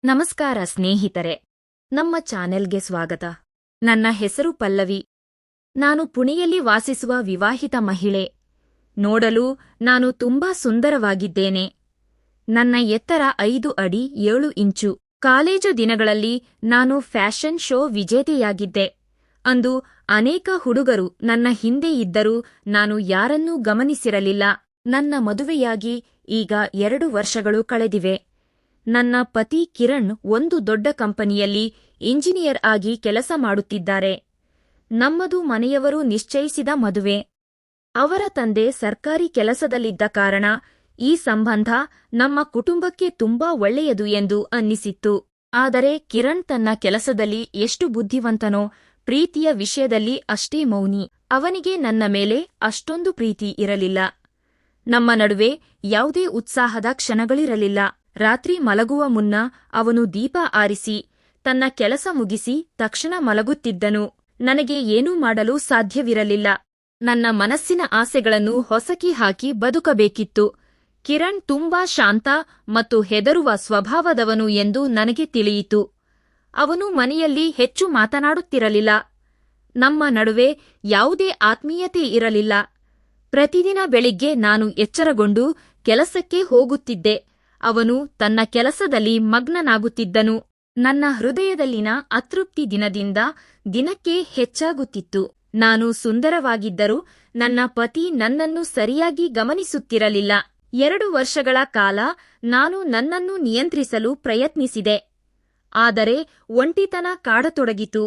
ನಮಸ್ಕಾರ ಸ್ನೇಹಿತರೆ, ನಮ್ಮ ಚಾನೆಲ್ಗೆ ಸ್ವಾಗತ. ನನ್ನ ಹೆಸರು ಪಲ್ಲವಿ. ನಾನು ಪುಣೆಯಲ್ಲಿ ವಾಸಿಸುವ ವಿವಾಹಿತ ಮಹಿಳೆ. ನೋಡಲು ನಾನು ತುಂಬಾ ಸುಂದರವಾಗಿದ್ದೇನೆ. ನನ್ನ ಎತ್ತರ 5 ಅಡಿ 7 ಇಂಚು. ಕಾಲೇಜು ದಿನಗಳಲ್ಲಿ ನಾನು ಫ್ಯಾಷನ್ ಶೋ ವಿಜೇತೆಯಾಗಿದ್ದೆ. ಅಂದು ಅನೇಕ ಹುಡುಗರು ನನ್ನ ಹಿಂದೆ ಇದ್ದರೂ ನಾನು ಯಾರನ್ನೂ ಗಮನಿಸಿರಲಿಲ್ಲ. ನನ್ನ ಮದುವೆಯಾಗಿ ಈಗ 2 ವರ್ಷಗಳು ಕಳೆದಿವೆ. ನನ್ನ ಪತಿ ಕಿರಣ್ ಒಂದು ದೊಡ್ಡ ಕಂಪನಿಯಲ್ಲಿ ಇಂಜಿನಿಯರ್ ಆಗಿ ಕೆಲಸ ಮಾಡುತ್ತಿದ್ದಾರೆ. ನಮ್ಮದು ಮನೆಯವರು ನಿಶ್ಚಯಿಸಿದ ಮದುವೆ. ಅವರ ತಂದೆ ಸರ್ಕಾರಿ ಕೆಲಸದಲ್ಲಿದ್ದ ಕಾರಣ ಈ ಸಂಬಂಧ ನಮ್ಮ ಕುಟುಂಬಕ್ಕೆ ತುಂಬಾ ಒಳ್ಳೆಯದು ಎಂದು ಅನ್ನಿಸಿತ್ತು. ಆದರೆ ಕಿರಣ್ ತನ್ನ ಕೆಲಸದಲ್ಲಿ ಎಷ್ಟು ಬುದ್ಧಿವಂತನೋ ಪ್ರೀತಿಯ ವಿಷಯದಲ್ಲಿ ಅಷ್ಟೇ ಮೌನಿ. ಅವನಿಗೆ ನನ್ನ ಮೇಲೆ ಅಷ್ಟೊಂದು ಪ್ರೀತಿ ಇರಲಿಲ್ಲ. ನಮ್ಮ ನಡುವೆ ಯಾವುದೇ ಉತ್ಸಾಹದ ಕ್ಷಣಗಳಿರಲಿಲ್ಲ. ರಾತ್ರಿ ಮಲಗುವ ಮುನ್ನ ಅವನು ದೀಪ ಆರಿಸಿ ತನ್ನ ಕೆಲಸ ಮುಗಿಸಿ ತಕ್ಷಣ ಮಲಗುತ್ತಿದ್ದನು. ನನಗೆ ಏನೂ ಮಾಡಲು ಸಾಧ್ಯವಿರಲಿಲ್ಲ. ನನ್ನ ಮನಸ್ಸಿನ ಆಸೆಗಳನ್ನು ಹೊಸಕಿ ಹಾಕಿ ಬದುಕಬೇಕಿತ್ತು. ಕಿರಣ್ ತುಂಬಾ ಶಾಂತ ಮತ್ತು ಹೆದರುವ ಸ್ವಭಾವದವನು ಎಂದು ನನಗೆ ತಿಳಿಯಿತು. ಅವನು ಮನೆಯಲ್ಲಿ ಹೆಚ್ಚು ಮಾತನಾಡುತ್ತಿರಲಿಲ್ಲ. ನಮ್ಮ ನಡುವೆ ಯಾವುದೇ ಆತ್ಮೀಯತೆ ಇರಲಿಲ್ಲ. ಪ್ರತಿದಿನ ಬೆಳಿಗ್ಗೆ ನಾನು ಎಚ್ಚರಗೊಂಡು ಕೆಲಸಕ್ಕೆ ಹೋಗುತ್ತಿದ್ದೆ. ಅವನು ತನ್ನ ಕೆಲಸದಲ್ಲಿ ಮಗ್ನನಾಗುತ್ತಿದ್ದನು. ನನ್ನ ಹೃದಯದಲ್ಲಿನ ಅತೃಪ್ತಿ ದಿನದಿಂದ ದಿನಕ್ಕೆ ಹೆಚ್ಚಾಗುತ್ತಿತ್ತು. ನಾನು ಸುಂದರವಾಗಿದ್ದರೂ ನನ್ನ ಪತಿ ನನ್ನನ್ನು ಸರಿಯಾಗಿ ಗಮನಿಸುತ್ತಿರಲಿಲ್ಲ. 2 ವರ್ಷಗಳ ಕಾಲ ನಾನು ನನ್ನನ್ನು ನಿಯಂತ್ರಿಸಲು ಪ್ರಯತ್ನಿಸಿದೆ. ಆದರೆ ಒಂಟಿತನ ಕಾಡತೊಡಗಿತು.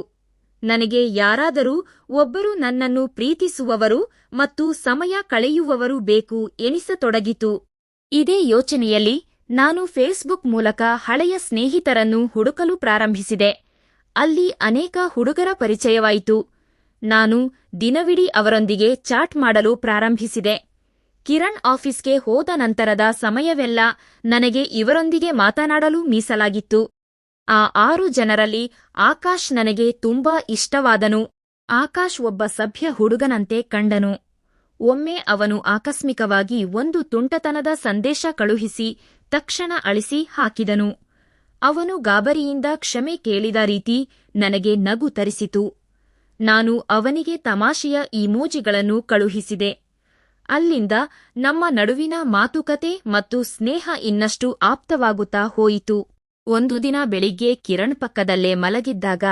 ನನಗೆ ಯಾರಾದರೂ ಒಬ್ಬರು ನನ್ನನ್ನು ಪ್ರೀತಿಸುವವರು ಮತ್ತು ಸಮಯ ಕಳೆಯುವವರು ಬೇಕು ಎನಿಸತೊಡಗಿತು. ಇದೇ ಯೋಚನೆಯಲ್ಲಿ ನಾನು ಫೇಸ್ಬುಕ್ ಮೂಲಕ ಹಳೆಯ ಸ್ನೇಹಿತರನ್ನು ಹುಡುಕಲು ಪ್ರಾರಂಭಿಸಿದೆ. ಅಲ್ಲಿ ಅನೇಕ ಹುಡುಗರ ಪರಿಚಯವಾಯಿತು. ನಾನು ದಿನವಿಡೀ ಅವರೊಂದಿಗೆ ಚಾಟ್ ಮಾಡಲು ಪ್ರಾರಂಭಿಸಿದೆ. ಕಿರಣ್ ಆಫೀಸ್ಗೆ ಹೋದ ನಂತರದ ಸಮಯವೆಲ್ಲ ನನಗೆ ಇವರೊಂದಿಗೆ ಮಾತನಾಡಲು ಮೀಸಲಾಗಿತ್ತು. ಆ 6 ಜನರಲ್ಲಿ ಆಕಾಶ್ ನನಗೆ ತುಂಬಾ ಇಷ್ಟವಾದನು. ಆಕಾಶ್ ಒಬ್ಬ ಸಭ್ಯ ಹುಡುಗನಂತೆ ಕಂಡನು. ಒಮ್ಮೆ ಅವನು ಆಕಸ್ಮಿಕವಾಗಿ ಒಂದು ತುಂಟತನದ ಸಂದೇಶ ಕಳುಹಿಸಿ ತಕ್ಷಣ ಅಳಿಸಿ ಹಾಕಿದನು. ಅವನು ಗಾಬರಿಯಿಂದ ಕ್ಷಮೆ ಕೇಳಿದ ರೀತಿ ನನಗೆ ನಗು ತರಿಸಿತು. ನಾನು ಅವನಿಗೆ ತಮಾಷೆಯ ಇಮೋಜಿಗಳನ್ನು ಕಳುಹಿಸಿದೆ. ಅಲ್ಲಿಂದ ನಮ್ಮ ನಡುವಿನ ಮಾತುಕತೆ ಮತ್ತು ಸ್ನೇಹ ಇನ್ನಷ್ಟು ಆಪ್ತವಾಗುತ್ತಾ ಹೋಯಿತು. ಒಂದು ದಿನ ಬೆಳಿಗ್ಗೆ ಕಿರಣ್ ಪಕ್ಕದಲ್ಲೇ ಮಲಗಿದ್ದಾಗ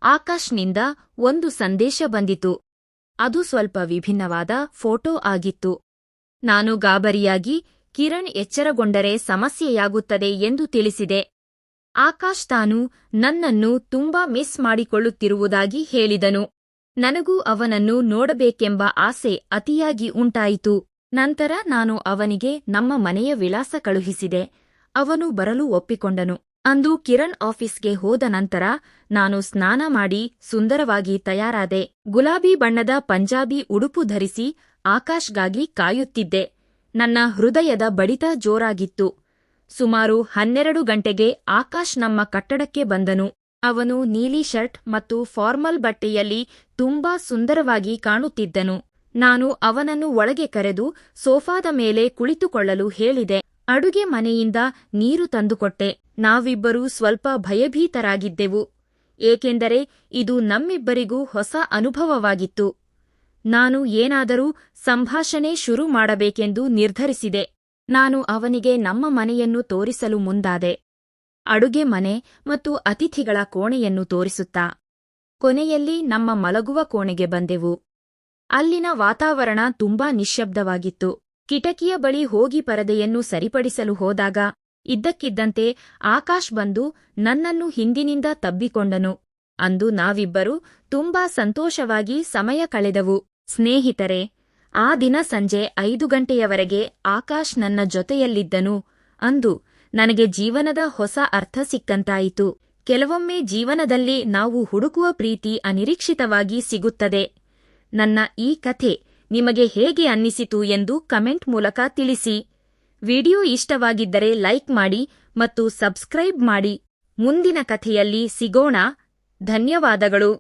ಆಕಾಶ್ನಿಂದ ಒಂದು ಸಂದೇಶ ಬಂದಿತು. ಅದು ಸ್ವಲ್ಪ ವಿಭಿನ್ನವಾದ ಫೋಟೋ ಆಗಿತ್ತು. ನಾನು ಗಾಬರಿಯಾಗಿ ಕಿರಣ್ ಎಚ್ಚರಗೊಂಡರೆ ಸಮಸ್ಯೆಯಾಗುತ್ತದೆ ಎಂದು ತಿಳಿಸಿದೆ. ಆಕಾಶ್ ತಾನು ನನ್ನನ್ನು ತುಂಬಾ ಮಿಸ್ ಮಾಡಿಕೊಳ್ಳುತ್ತಿರುವುದಾಗಿ ಹೇಳಿದನು. ನನಗೂ ಅವನನ್ನು ನೋಡಬೇಕೆಂಬ ಆಸೆ ಅತಿಯಾಗಿ ಉಂಟಾಯಿತು. ನಂತರ ನಾನು ಅವನಿಗೆ ನಮ್ಮ ಮನೆಯ ವಿಳಾಸ ಕಳುಹಿಸಿದೆ. ಅವನು ಬರಲು ಒಪ್ಪಿಕೊಂಡನು. ಅಂದು ಕಿರಣ್ ಆಫೀಸ್ಗೆ ಹೋದ ನಂತರ ನಾನು ಸ್ನಾನ ಮಾಡಿ ಸುಂದರವಾಗಿ ತಯಾರಾದೆ. ಗುಲಾಬಿ ಬಣ್ಣದ ಪಂಜಾಬಿ ಉಡುಪು ಧರಿಸಿ ಆಕಾಶ್ಗಾಗಿ ಕಾಯುತ್ತಿದ್ದೆ. ನನ್ನ ಹೃದಯದ ಬಡಿತ ಜೋರಾಗಿತ್ತು. ಸುಮಾರು 12 ಗಂಟೆಗೆ ಆಕಾಶ್ ನಮ್ಮ ಕಟ್ಟಡಕ್ಕೆ ಬಂದನು. ಅವನು ನೀಲಿ ಶರ್ಟ್ ಮತ್ತು ಫಾರ್ಮಲ್ ಬಟ್ಟೆಯಲ್ಲಿ ತುಂಬಾ ಸುಂದರವಾಗಿ ಕಾಣುತ್ತಿದ್ದನು. ನಾನು ಅವನನ್ನು ಒಳಗೆ ಕರೆದು ಸೋಫಾದ ಮೇಲೆ ಕುಳಿತುಕೊಳ್ಳಲು ಹೇಳಿದೆ. ಅಡುಗೆ ಮನೆಯಿಂದ ನೀರು ತಂದುಕೊಟ್ಟೆ. ನಾವಿಬ್ಬರೂ ಸ್ವಲ್ಪ ಭಯಭೀತರಾಗಿದ್ದೆವು, ಏಕೆಂದರೆ ಇದು ನಮ್ಮಿಬ್ಬರಿಗೂ ಹೊಸ ಅನುಭವವಾಗಿತ್ತು. ನಾನು ಏನಾದರೂ ಸಂಭಾಷಣೆ ಶುರು ಮಾಡಬೇಕೆಂದು ನಿರ್ಧರಿಸಿದೆ. ನಾನು ಅವನಿಗೆ ನಮ್ಮ ಮನೆಯನ್ನು ತೋರಿಸಲು ಮುಂದಾದೆ. ಅಡುಗೆ ಮನೆ ಮತ್ತು ಅತಿಥಿಗಳ ಕೋಣೆಯನ್ನು ತೋರಿಸುತ್ತಾ ಕೊನೆಯಲ್ಲಿ ನಮ್ಮ ಮಲಗುವ ಕೋಣೆಗೆ ಬಂದೆವು. ಅಲ್ಲಿನ ವಾತಾವರಣ ತುಂಬಾ ನಿಶ್ಶಬ್ದವಾಗಿತ್ತು. ಕಿಟಕಿಯ ಬಳಿ ಹೋಗಿ ಪರದೆಯನ್ನು ಸರಿಪಡಿಸಲು ಹೋದಾಗ ಇದ್ದಕ್ಕಿದ್ದಂತೆ ಆಕಾಶ್ ಬಂದು ನನ್ನನ್ನು ಹಿಂದಿನಿಂದ ತಬ್ಬಿಕೊಂಡನು. ಅಂದು ನಾವಿಬ್ಬರೂ ತುಂಬಾ ಸಂತೋಷವಾಗಿ ಸಮಯ ಕಳೆದವು. ಸ್ನೇಹಿತರೆ, ಆ ದಿನ ಸಂಜೆ 5 ಗಂಟೆಯವರೆಗೆ ಆಕಾಶ್ ನನ್ನ ಜೊತೆಯಲ್ಲಿದ್ದನು. ಅಂದು ನನಗೆ ಜೀವನದ ಹೊಸ ಅರ್ಥ ಸಿಕ್ಕಂತಾಯಿತು. ಕೆಲವೊಮ್ಮೆ ಜೀವನದಲ್ಲಿ ನಾವು ಹುಡುಕುವ ಪ್ರೀತಿ ಅನಿರೀಕ್ಷಿತವಾಗಿ ಸಿಗುತ್ತದೆ. ನನ್ನ ಈ ಕಥೆ ನಿಮಗೆ ಹೇಗೆ ಅನ್ನಿಸಿತು ಎಂದು ಕಮೆಂಟ್ ಮೂಲಕ ತಿಳಿಸಿ. ವಿಡಿಯೋ ಇಷ್ಟವಾಗಿದ್ದರೆ ಲೈಕ್ ಮಾಡಿ ಮತ್ತು ಸಬ್ಸ್ಕ್ರೈಬ್ ಮಾಡಿ. ಮುಂದಿನ ಕಥೆಯಲ್ಲಿ ಸಿಗೋಣ. ಧನ್ಯವಾದಗಳು.